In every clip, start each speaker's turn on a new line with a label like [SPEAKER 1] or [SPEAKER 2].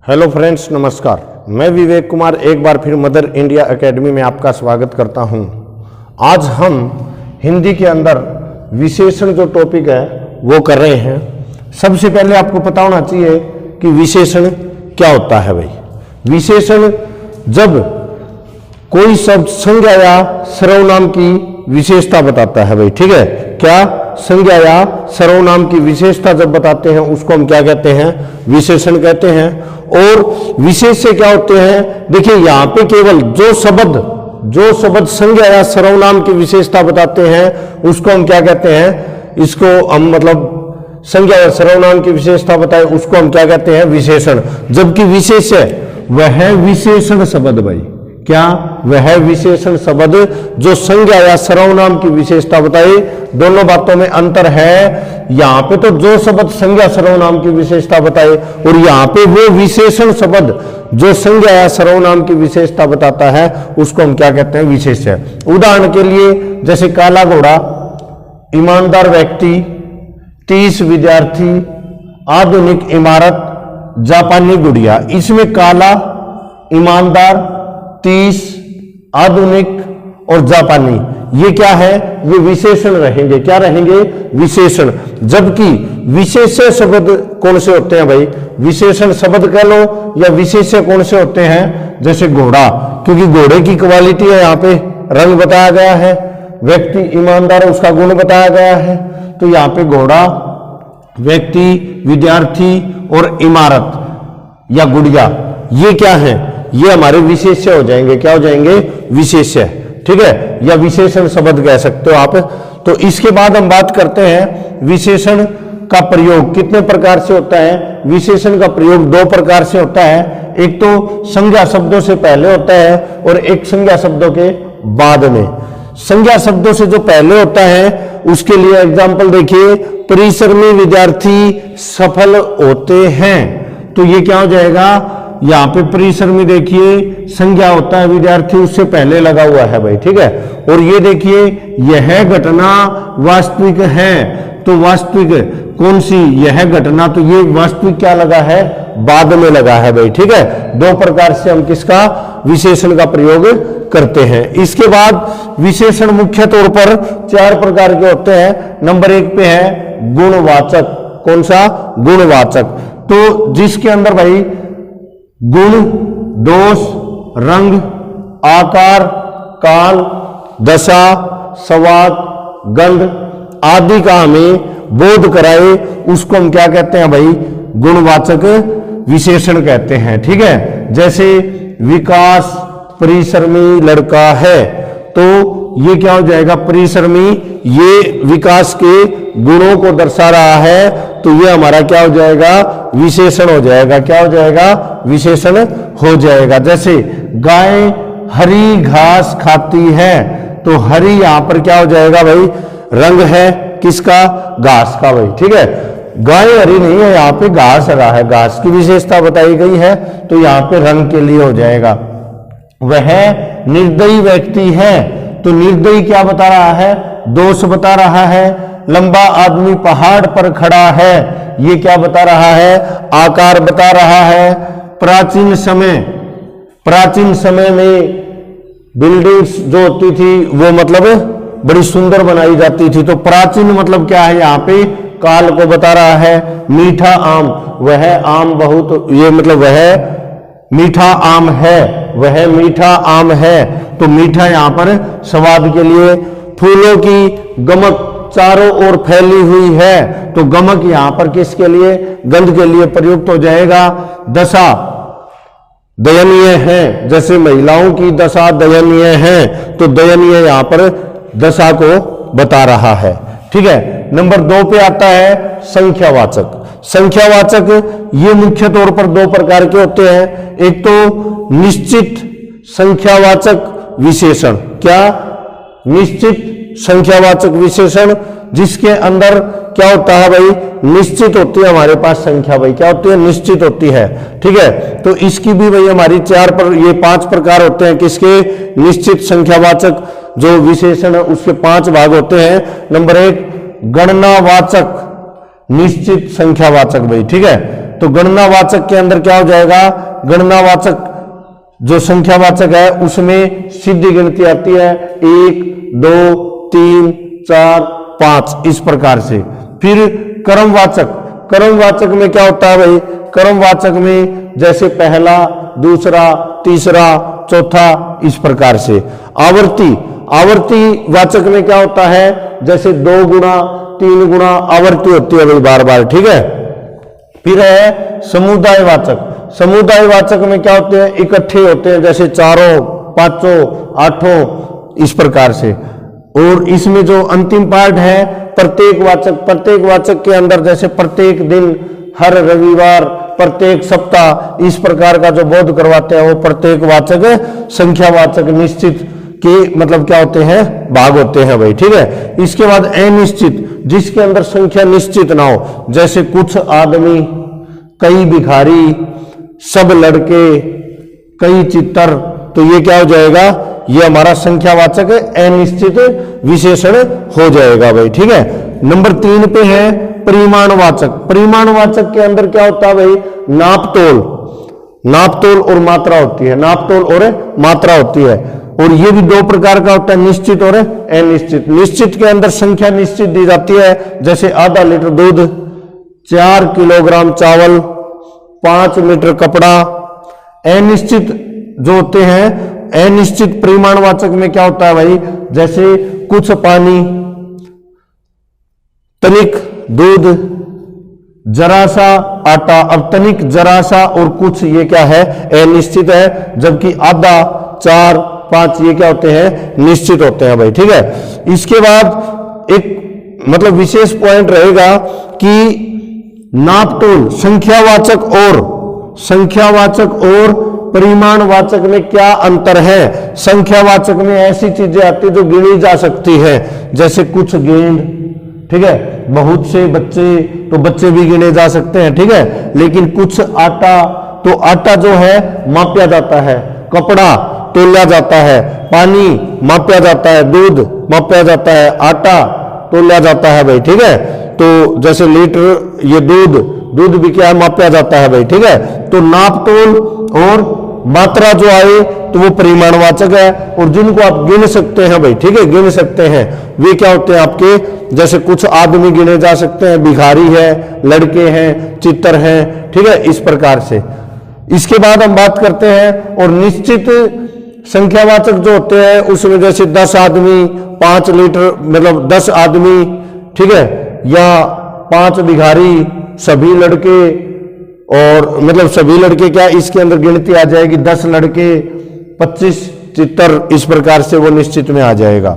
[SPEAKER 1] Hello friends, नमस्कार। मैं विवेक कुमार एक बार फिर मदर इंडिया एकेडमी में आपका स्वागत करता हूं। आज हम हिंदी के अंदर विशेषण जो टॉपिक है वो कर रहे हैं। सबसे पहले आपको पता होना चाहिए कि विशेषण क्या होता है। भाई, विशेषण जब कोई शब्द संज्ञा या सर्वनाम की विशेषता बताता है। भाई, ठीक है, क्या संज्ञा या सर्वनाम की विशेषता जब बताते हैं उसको हम क्या कहते हैं? विशेषण कहते हैं। और विशेष्य क्या होते हैं? देखिए, यहां पे केवल जो शब्द संज्ञा या सर्वनाम की विशेषता बताते हैं उसको हम क्या कहते हैं? इसको हम मतलब संज्ञा या सर्वनाम की विशेषता बताए उसको हम क्या कहते हैं? विशेषण। जबकि विशेष्य वह विशेषण शब्द, भाई क्या वह विशेषण शब्द जो संज्ञा या सर्वनाम की विशेषता बताए। दोनों बातों में अंतर है। यहां पे तो जो शब्द संज्ञा सर्वनाम की विशेषता बताए और यहां पे वो विशेषण शब्द जो संज्ञा या सर्वनाम की विशेषता बताता है उसको हम क्या कहते हैं? विशेष्य। उदाहरण के लिए जैसे काला घोड़ा, ईमानदार व्यक्ति, 30 विद्यार्थी, आधुनिक इमारत, जापानी गुड़िया। इसमें काला, ईमानदार, 30, आधुनिक और जापानी, ये क्या है? ये विशेषण रहेंगे। क्या रहेंगे? विशेषण। जबकि विशेष्य शब्द कौन से होते हैं? भाई, विशेषण शब्द कह लो या विशेष्य कौन से होते हैं? जैसे घोड़ा, क्योंकि घोड़े की क्वालिटी है, यहाँ पे रंग बताया गया है। व्यक्ति ईमानदार, उसका गुण बताया गया है। तो यहाँ पे घोड़ा, व्यक्ति, विद्यार्थी और इमारत या गुड़िया, ये क्या है? ये हमारे विशेष्य हो जाएंगे। क्या हो जाएंगे? विशेष्य, ठीक है, या विशेषण शब्द कह सकते हो आप। तो इसके बाद हम बात करते हैं विशेषण का प्रयोग कितने प्रकार से होता है। विशेषण का प्रयोग 2 प्रकार से होता है। एक तो संज्ञा शब्दों से पहले होता है और एक संज्ञा शब्दों के बाद में। संज्ञा शब्दों से जो पहले होता है उसके लिए एग्जाम्पल देखिए, परिश्रमी विद्यार्थी सफल होते हैं। तो ये क्या हो जाएगा? यहाँ पे परिश्रमी देखिए संज्ञा होता है, विद्यार्थी उससे पहले लगा हुआ है। भाई, ठीक है। और ये देखिए, यह घटना वास्तविक है। तो वास्तविक कौन सी? यह घटना। तो ये वास्तविक क्या लगा है? बाद में लगा है। भाई, ठीक है। 2 प्रकार से हम किसका? विशेषण का प्रयोग करते हैं। इसके बाद विशेषण मुख्य तौर पर 4 प्रकार के होते हैं। नंबर 1 पे है गुणवाचक। कौन सा? गुणवाचक। तो जिसके अंदर भाई गुण, दोष, रंग, आकार, काल, दशा, स्वाद, गंध आदि का हमें बोध कराए उसको हम क्या कहते हैं? भाई, गुणवाचक विशेषण कहते हैं। ठीक है। जैसे विकास परिश्रमी लड़का है, तो ये क्या हो जाएगा? परिश्रमी, ये विकास के गुणों को दर्शा रहा है, तो ये हमारा क्या हो जाएगा? विशेषण हो जाएगा। क्या हो जाएगा? विशेषण हो जाएगा। जैसे गाय हरी घास खाती है, तो हरी यहां पर क्या हो जाएगा? भाई, रंग है किसका? घास का। भाई, ठीक है। गाय हरी नहीं है, यहाँ पे घास हरा है, घास की विशेषता बताई गई है, तो यहाँ पे रंग के लिए हो जाएगा। वह निर्दयी व्यक्ति है, तो निर्दयी क्या बता रहा है? दोष बता रहा है। लंबा आदमी पहाड़ पर खड़ा है, ये क्या बता रहा है? आकार बता रहा है। प्राचीन समय में बिल्डिंग्स जो होती थी वो मतलब बड़ी सुंदर बनाई जाती थी, तो प्राचीन मतलब क्या है? यहाँ पे काल को बता रहा है। मीठा आम, वह आम बहुत, ये मतलब वह मीठा आम है, वह मीठा आम है, तो मीठा यहाँ पर स्वाद के लिए। फूलों की गमक चारों ओर फैली हुई है, तो गमक यहां पर किसके लिए? गंध के लिए प्रयुक्त हो जाएगा। दशा दयनीय है, जैसे महिलाओं की दशा दयनीय है, तो दयनीय यहां पर दशा को बता रहा है। ठीक है। नंबर 2 पे आता है संख्यावाचक। संख्यावाचक ये मुख्य तौर पर 2 प्रकार के होते हैं। एक तो निश्चित संख्यावाचक विशेषण। क्या? निश्चित संख्यावाचक विशेषण, जिसके अंदर क्या होता है? भाई, निश्चित होती है हमारे पास संख्या। भाई, क्या होती है? निश्चित होती है। ठीक है। तो इसकी भी भाई हमारी 5 प्रकार होते हैं। किसके? निश्चित संख्यावाचक जो विशेषण है उसके 5 भाग होते हैं। नंबर 1 गणनावाचक निश्चित संख्यावाचक। भाई, ठीक है। तो गणनावाचक के अंदर क्या हो जाएगा, गणनावाचक जो संख्यावाचक है उसमें सीधी गिनती आती है 1 2 3 4 5 इस प्रकार से। फिर क्रमवाचक, क्रमवाचक में क्या होता है भाई, क्रमवाचक में जैसे पहला, दूसरा, तीसरा, चौथा इस प्रकार से। आवर्ती, आवर्ती वाचक में क्या होता है, जैसे 2 गुना 3 गुना आवर्ती होती है भाई बार बार, ठीक है। फिर है समुदाय वाचक, समुदाय वाचक में क्या होते हैं, इकट्ठे होते हैं, जैसे 4 5 8 इस प्रकार से। और इसमें जो अंतिम पार्ट है प्रत्येक वाचक, प्रत्येक वाचक के अंदर जैसे प्रत्येक दिन, हर रविवार, प्रत्येक सप्ताह इस प्रकार का जो बोध करवाते हैं वो प्रत्येक वाचक, संख्यावाचक निश्चित के मतलब क्या होते हैं, भाग होते हैं भाई, ठीक है। इसके बाद अनिश्चित, जिसके अंदर संख्या निश्चित ना हो, जैसे कुछ आदमी, कई भिखारी, सब लड़के, कई चित्तर, तो ये क्या हो जाएगा, ये हमारा संख्यावाचक अनिश्चित विशेषण हो जाएगा भाई, ठीक है। नंबर 3 पे है परिमाणवाचक। परिमाणवाचक के अंदर क्या होता है भाई, नापतोल, नापतोल और मात्रा होती है, नापतोल और मात्रा होती है। और ये भी 2 प्रकार का होता है, निश्चित और अनिश्चित। निश्चित के अंदर संख्या निश्चित दी जाती है, जैसे आधा लीटर दूध, 4 किलोग्राम चावल, 5 मीटर कपड़ा। अनिश्चित जो होते हैं, अनिश्चित परिमाणवाचक में क्या होता है भाई, जैसे कुछ पानी, तनिक दूध, जरा सा आटा। अब तनिक, जरा सा और कुछ ये क्या है, अनिश्चित है, जबकि आधा, 4 5 ये क्या होते हैं, निश्चित होते हैं भाई, ठीक है। इसके बाद एक मतलब विशेष पॉइंट रहेगा कि नापतोल, संख्यावाचक और परिमाणवाचक में क्या अंतर है। संख्यावाचक में ऐसी चीजें आती है जो गिनी जा सकती है, जैसे कुछ गेंद, ठीक है, बहुत से बच्चे, तो बच्चे भी गिने जा सकते हैं, ठीक है। लेकिन कुछ आटा, तो आटा जो है मापा जाता है, कपड़ा तोला जाता है, पानी मापा जाता है, दूध मापा जाता है, आटा तोला जाता है भाई, ठीक है। तो जैसे लीटर ये दूध भी क्या मापा जाता है भाई, ठीक है। तो नापतोल और मात्रा जो आए तो वो परिमाणवाचक है, और जिनको आप गिन सकते हैं भाई, ठीक है, गिन सकते हैं, वे क्या होते हैं आपके, जैसे कुछ आदमी गिने जा सकते हैं, भिखारी है, लड़के हैं, चित्तर हैं, ठीक है, इस प्रकार से। इसके बाद हम बात करते हैं और निश्चित संख्यावाचक जो होते हैं उसमें जैसे 10 आदमी, 5 लीटर मतलब 10 आदमी, ठीक है, या 5 भिखारी, सभी लड़के, और मतलब सभी लड़के क्या, इसके अंदर गिनती आ जाएगी 10 लड़के, 25 चित्तर, इस प्रकार से वो निश्चित में आ जाएगा।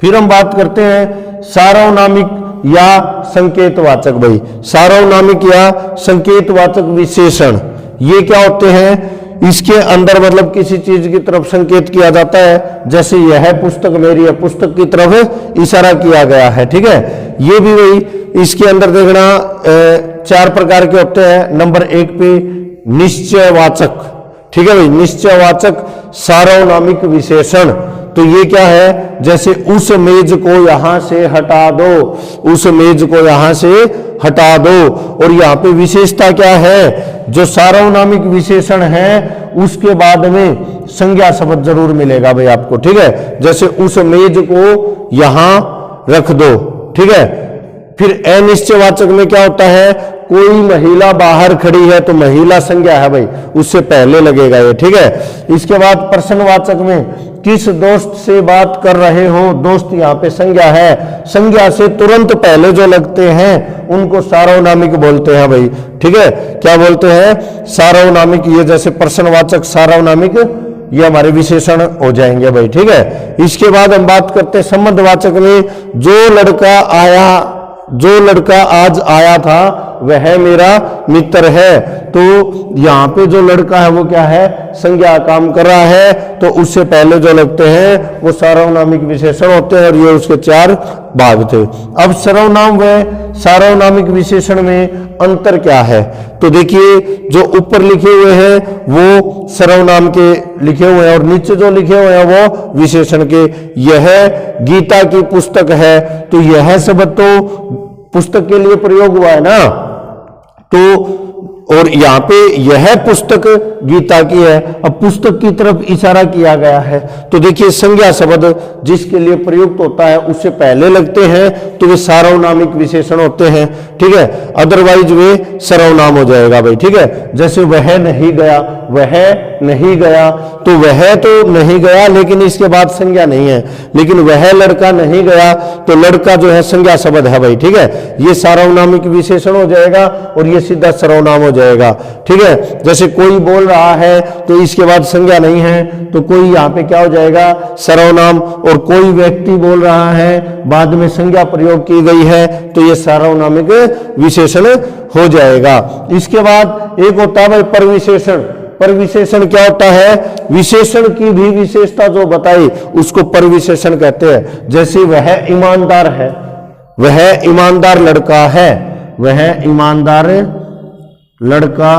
[SPEAKER 1] फिर हम बात करते हैं सार्वनामिक या संकेतवाचक भाई, सार्वनामिक या संकेतवाचक विशेषण ये क्या होते हैं, इसके अंदर मतलब किसी चीज की तरफ संकेत किया जाता है, जैसे यह पुस्तक मेरी है, पुस्तक की तरफ इशारा किया गया है, ठीक है। ये भी वही, इसके अंदर देखना 4 प्रकार के होते हैं। नंबर 1 पे निश्चयवाचक, ठीक है भाई, निश्चयवाचक सार्वनामिक विशेषण, तो ये क्या है, जैसे उस मेज को यहां से हटा दो, उस मेज को यहां से हटा दो। और यहाँ पे विशेषता क्या है, जो सार्वनामिक विशेषण है उसके बाद में संज्ञा शब्द जरूर मिलेगा भाई आपको, ठीक है, जैसे उस मेज को यहां रख दो, ठीक है। फिर अनिश्चयवाचक में क्या होता है, कोई महिला बाहर खड़ी है तो महिला संज्ञा है भाई, उससे पहले लगेगा ये, ठीक है। इसके बाद प्रश्नवाचक में किस दोस्त से बात कर रहे हो, दोस्त यहाँ पे संज्ञा है, संज्ञा से तुरंत पहले जो लगते हैं उनको सार्वनामिक बोलते हैं भाई, ठीक है। क्या बोलते हैं, सार्वनामिक। ये जैसे प्रश्नवाचक, सार्वनामिक, ये हमारे विशेषण हो जाएंगे भाई, ठीक है। इसके बाद हम बात करते हैं संबंधवाचक में, जो लड़का आज आया था वह मेरा मित्र है, तो यहाँ पे जो लड़का है वो क्या है, संज्ञा काम कर रहा है, तो उससे पहले जो लगते हैं वो सार्वनामिक विशेषण होते हैं, और ये उसके 4 भाग थे। अब सर्वनाम व सार्वनामिक विशेषण में अंतर क्या है, तो देखिए जो ऊपर लिखे हुए हैं वो सर्वनाम के लिखे हुए हैं, और नीचे जो लिखे हुए हैं वो विशेषण के। यह गीता की पुस्तक है, तो यह शब्द तो पुस्तक के लिए प्रयोग हुआ है ना, तो और यहाँ पे यह पुस्तक गीता की है। अब पुस्तक की तरफ इशारा किया गया है, तो देखिए संज्ञा शब्द जिसके लिए प्रयुक्त होता है उससे पहले लगते हैं तो वे सार्वनामिक विशेषण होते हैं, ठीक है, अदरवाइज वे सर्वनाम हो जाएगा भाई, ठीक है। जैसे वह नहीं गया, वह नहीं गया, तो वह तो नहीं गया लेकिन इसके बाद संज्ञा नहीं है, लेकिन वह लड़का नहीं गया तो लड़का जो है संज्ञा शब्द है भाई, ठीक है, ये सार्वनामिक विशेषण हो जाएगा और ये सीधा सर्वनाम हो जाएगा, ठीक है। जैसे कोई बोल रहा है तो इसके बाद संज्ञा नहीं है तो कोई यहाँ पे क्या हो जाएगा, सर्वनाम, और कोई व्यक्ति बोल रहा है बाद में संज्ञा प्रयोग की गई है तो ये सार्वनामिक विशेषण हो जाएगा। इसके बाद एक होता है भाई परविशेषण। परविशेषण क्या होता है, विशेषण की भी विशेषता जो बताई उसको परविशेषण कहते हैं। जैसे वह ईमानदार है, वह ईमानदार लड़का है, वह ईमानदार लड़का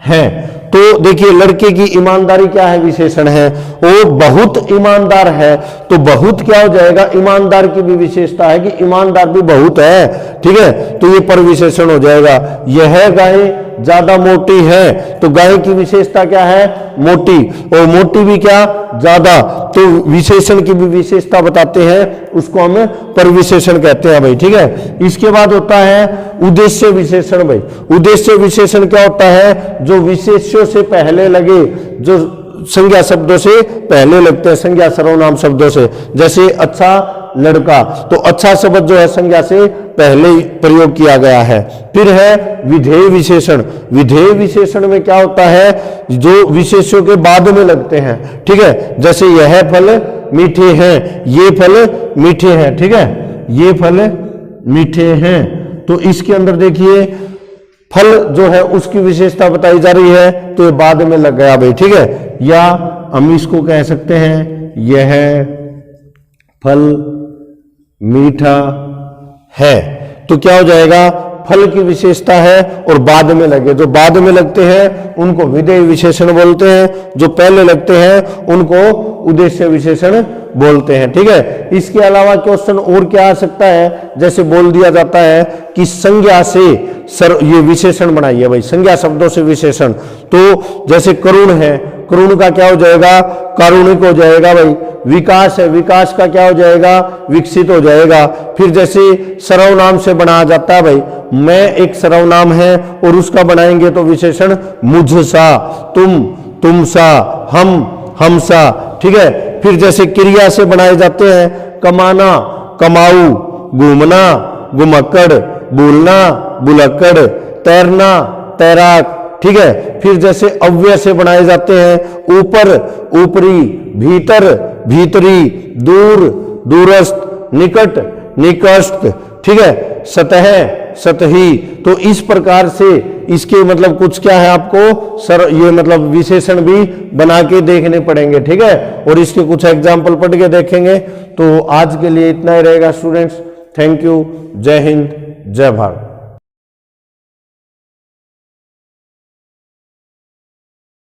[SPEAKER 1] है, तो देखिए लड़के की ईमानदारी क्या है, विशेषण है। वो बहुत ईमानदार है तो बहुत क्या हो जाएगा, ईमानदार की भी विशेषता है कि ईमानदार भी बहुत है, ठीक है, तो ये परविशेषण हो जाएगा। यह गाय ज्यादा मोटी है तो गाय की विशेषता क्या है, मोटी, और मोटी भी क्या, ज्यादा, तो विशेषण की भी विशेषता बताते हैं, उसको हम परविशेषण कहते हैं भाई, ठीक है। इसके बाद होता है उद्देश्य विशेषण भाई। उद्देश्य विशेषण क्या होता है, जो विशेष्यों से पहले लगे, जो संज्ञा शब्दों से पहले लगते हैं, संज्ञा सर्वनाम शब्दों से। जैसे अच्छा लड़का, तो अच्छा शब्द जो है संज्ञा से पहले प्रयोग किया गया है। फिर है विधेय विशेषण। विधेय विशेषण में क्या होता है, जो विशेष्यों के बाद में लगते हैं, ठीक है। जैसे यह फल मीठे हैं, ये फल मीठे हैं, ठीक है, ये फल मीठे हैं, तो इसके अंदर देखिए फल जो है उसकी विशेषता बताई जा रही है तो ये बाद में लग गया भाई, ठीक है। या हम इसको कह सकते हैं यह फल मीठा है, तो क्या हो जाएगा, फल की विशेषता है और बाद में लगे, जो बाद में लगते हैं उनको विधेय विशेषण बोलते हैं, जो पहले लगते हैं उनको उद्देश्य विशेषण बोलते हैं, ठीक है। इसके अलावा क्वेश्चन और क्या आ सकता है, जैसे बोल दिया जाता है कि संज्ञा से ये विशेषण बनाइए भाई, संज्ञा शब्दों से विशेषण, तो जैसे करुण है, करुण का क्या हो जाएगा, कारुणिक हो जाएगा भाई। विकास है, विकास का क्या हो जाएगा, विकसित हो जाएगा। फिर जैसे सर्वनाम से बनाया जाता है भाई, मैं एक सर्वनाम है और उसका बनाएंगे तो विशेषण मुझसा, तुम सा, हम सा, ठीक है। फिर जैसे क्रिया से बनाए जाते हैं, कमाना, कमाऊ, घूमना, घुमक्कड़, बोलना, बुलक्कड़, तैरना, तैराक, ठीक है। फिर जैसे अव्यय से बनाए जाते हैं, ऊपर, ऊपरी, भीतर, भीतरी, दूर, दूरस्थ, निकट, निकटस्थ, ठीक है, सतह, सतही, तो इस प्रकार से इसके मतलब कुछ क्या है आपको ये मतलब विशेषण भी बना के देखने पड़ेंगे, ठीक है, और इसके कुछ एग्जाम्पल पढ़ के देखेंगे। तो आज के लिए इतना ही रहेगा स्टूडेंट्स, थैंक यू, जय हिंद, जय भारत।